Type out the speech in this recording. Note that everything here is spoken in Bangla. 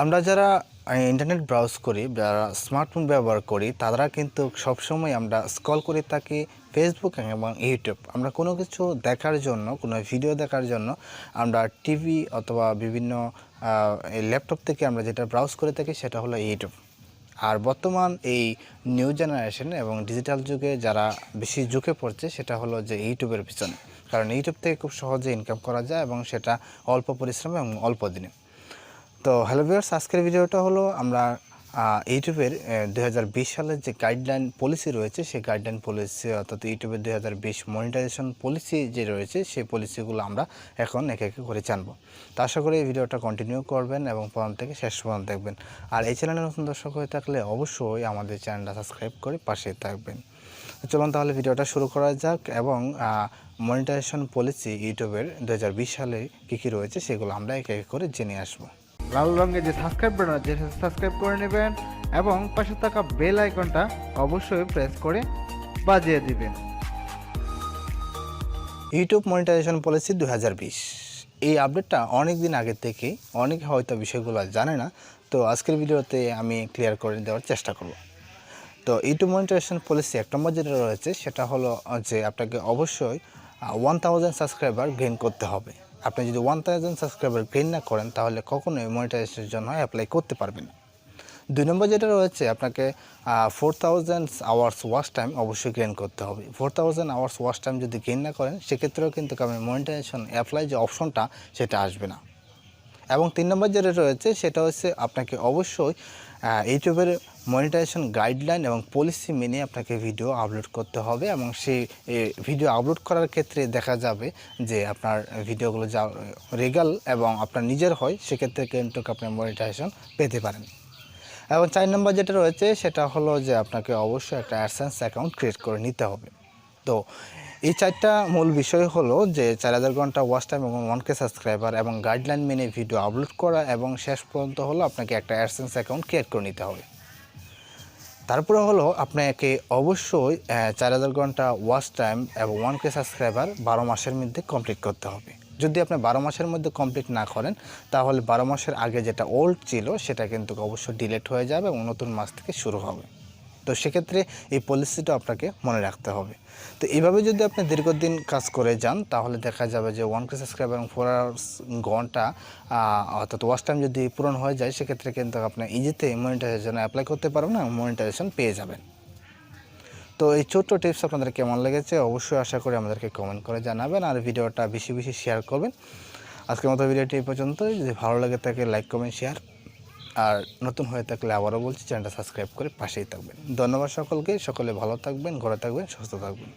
আমরা যারা ইন্টারনেট ব্রাউজ করি, যারা স্মার্টফোন ব্যবহার করি, তারা কিন্তু সবসময় আমরা স্ক্রল করে থাকি ফেসবুক এবং ইউটিউব। আমরা কোনো কিছু দেখার জন্য, কোনো ভিডিও দেখার জন্য আমরা টিভি অথবা বিভিন্ন ল্যাপটপ থেকে আমরা যেটা ব্রাউজ করে থাকি সেটা হলো ইউটিউব। আর বর্তমান এই নিউ জেনারেশন এবং ডিজিটাল যুগে যারা বেশি ঝুঁকে পড়ছে সেটা হলো যে ইউটিউবের পিছনে। কারণ ইউটিউব থেকে খুব সহজে ইনকাম করা যায় এবং সেটা অল্প পরিশ্রমে এবং অল্প দিনে। তো হ্যালো ভিউয়ার্স, আজকের ভিডিওটা হলো আমরা ইউটিউবের 2020 সালের যে গাইডলাইন পলিসি রয়েছে সেই গাইডলাইন পলিসি অর্থাৎ ইউটিউবের 2020 মনিটাইজেশন পলিসি যে রয়েছে সেই পলিসিগুলো আমরা এখন একে একে করে জানবো। তো আশা করি এই ভিডিওটা কন্টিনিউ করবেন এবং প্রথম থেকে শেষ পর্যন্ত দেখবেন। আর এই চ্যানেলে নতুন দর্শক হয়ে থাকলে অবশ্যই আমাদের চ্যানেলটা সাবস্ক্রাইব করে পাশে থাকবেন। চলুন তাহলে ভিডিওটা শুরু করা যাক এবং মনিটাইজেশন পলিসি ইউটিউবের 2020 সালে কী রয়েছে সেগুলো আমরা একে একে করে জেনে আসবো। লাল রঙের যে সাবস্ক্রাইব বাটন আছে সাবস্ক্রাইব করে নেবেন এবং পাশে থাকা বেল আইকনটা অবশ্যই প্রেস করে বাজিয়ে দিবেন। ইউটিউব মনিটাইজেশন পলিসি 2020 এই আপডেটটা অনেক দিন আগে থেকে অনেকে হয়তো বিষয়গুলো জানে না। তো আজকের ভিডিওতে আমি ক্লিয়ার করে দেওয়ার চেষ্টা করব। তো ইউটিউব মনিটাইজেশন পলিসি 1 নম্বর যেটা রয়েছে সেটা হলো যে আপনাকে অবশ্যই 1000 সাবস্ক্রাইবার গেইন করতে হবে। আপনি যদি 1000 সাবস্ক্রাইবার গেইন না করেন তাহলে কখনোই মনিটাইজেশনের জন্য অ্যাপ্লাই করতে পারবেন না। 2 নম্বর যেটা রয়েছে আপনাকে 4000 আওয়ার্স ওয়াচ টাইম অবশ্যই গেইন করতে হবে। 4000 আওয়ার্স ওয়াচ টাইম যদি গেইন না করেন সেক্ষেত্রেও কিন্তু আপনি মনিটাইজেশন অ্যাপ্লাই যে অপশনটা সেটা আসবে না। এবং 3 নম্বর যেটা রয়েছে সেটা হচ্ছে আপনাকে অবশ্যই ইউটিউবের মনিটাইজেশন গাইডলাইন এবং পলিসি মেনে আপনাকে ভিডিও আপলোড করতে হবে এবং সেই ভিডিও আপলোড করার ক্ষেত্রে দেখা যাবে যে আপনার ভিডিওগুলো যা রিগাল এবং আপনার নিজের হয় সেক্ষেত্রে কিন্তু আপনি মনিটাইজেশন পেতে পারেন। এবং 4 নম্বর যেটা রয়েছে সেটা হলো যে আপনাকে অবশ্যই একটা অ্যাডসেন্স অ্যাকাউন্ট ক্রিয়েট করে নিতে হবে। তো এই 4টা মূল বিষয় হলো যে 4000 ঘন্টা ওয়াচ টাইম এবং 1K সাবস্ক্রাইবার এবং গাইডলাইন মেনে ভিডিও আপলোড করা এবং শেষ পর্যন্ত হলো আপনাকে একটা অ্যাডসেন্স অ্যাকাউন্ট ক্রিয়েট করে নিতে হবে। তারপরে হলো আপনাকে অবশ্যই 4000 ঘন্টা ওয়াচ টাইম এবং 1K সাবস্ক্রাইবার 12 মাসের মধ্যে কমপ্লিট করতে হবে। যদি আপনি 12 মাসের মধ্যে কমপ্লিট না করেন তাহলে 12 মাসের আগে যেটা ওল্ড ছিল সেটা কিন্তু অবশ্যই ডিলিট হয়ে যাবে এবং নতুন মাস থেকে শুরু হবে। তো সেক্ষেত্রে এই পলিসিটা আপনাকে মনে রাখতে হবে। তো এইভাবে যদি আপনি দীর্ঘদিন কাজ করে যান তাহলে দেখা যাবে যে 1K সাবস্ক্রাইবার এবং 4 আওয়ার্স ঘন্টা অর্থাৎ ওয়াচ টাইম যদি পূরণ হয়ে যায় সেক্ষেত্রে কিন্তু আপনি ইজিতে মনিটাইজেশনে অ্যাপ্লাই করতে পারবেন এবং মনিটাইজেশন পেয়ে যাবেন। তো এই ছোট্ট টিপস আপনাদের কেমন লেগেছে অবশ্যই আশা করি আমাদেরকে কমেন্ট করে জানাবেন আর ভিডিওটা বেশি বেশি শেয়ার করবেন। আজকের মতো ভিডিওটি এই পর্যন্তই। যদি ভালো লাগে থাকে লাইক কমেন্ট শেয়ার আর নতুন হয়ে থাকলে আবারও বলছি চ্যানেলটা সাবস্ক্রাইব করে পাশেই থাকবেন। ধন্যবাদ সকলকে। সকলে ভালো থাকবেন, ঘরে থাকবেন, সুস্থ থাকবেন।